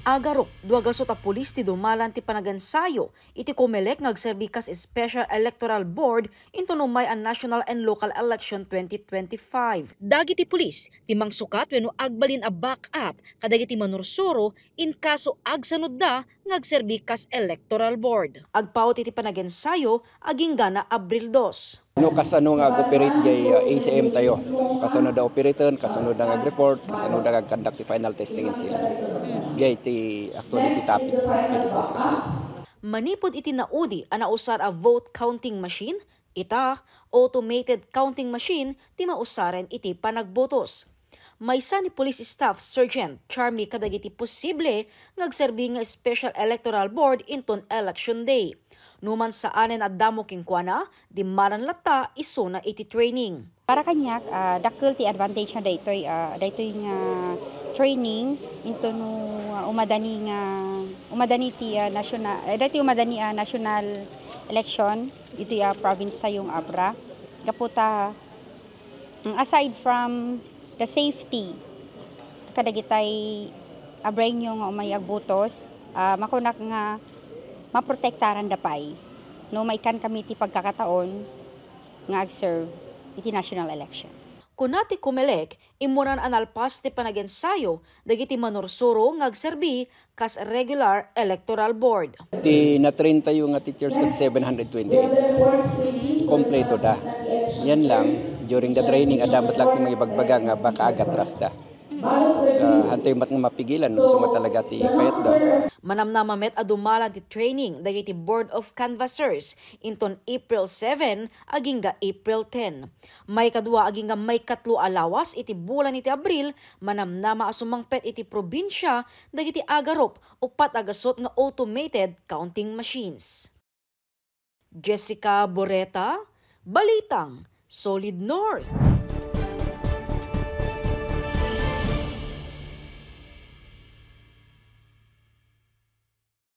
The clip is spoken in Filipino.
Agarok, duwagasot a pulis ti dumalan ti panagansayo, iti Comelec ngagserbikas Special Electoral Board into numay ang National and Local Election 2025. Dagiti pulis, ti mangsukat wenno agbalin a backup kadagiti manursuro in kaso agsanod da ngagserbikas Electoral Board. Agpaot iti panagansayo aging gana Abril 2. No kasano nga operate jay ACM tayo. Kasano da operaton, kasano da report, kasano da conduct ti final testing sila. Jay ti actually ti topic discuss. Manipod iti naudi ana usar a vote counting machine, ita automated counting machine ti mausaren iti panagbotos. Maysa ni Police Staff Sergeant Charmy kadagiti posible ngagserbi nga Special Electoral Board inton election day. Numan saanen at damo kingkwana, di maran lata isuna iti training. Para kanyak, dakkel ti advantage na daytoy nga training into no umadani ti national election iti province tayong Abra. Kaputa aside from the safety kadagitay abreng yung may agbotos, makunak nga maprotektaran dapay no may kan kami ti pagkakataon nga ag-serve iti national election. Kunati Comelec, imunan analpas ti panagensayo dagiti manursuro nga agserbi kas regular electoral board. Ti na-train tayo nga teachers kat 728. Kompleto da. Yan lang, during the training dapat lang ti mga bagbaga nga baka agatras da. Hantay mat nga mapigilan so talaga ti kayat da. Manamnamamet a dumalan ti training dagiti Board of Canvassers inton April 7 aging ga April 10. May kadua aging ga may katlo alawas iti bulan iti Abril manamnama a sumangpet iti probinsya dagiti agarop upat agasot nga automated counting machines. Jessica Boreta, Balitang Solid North.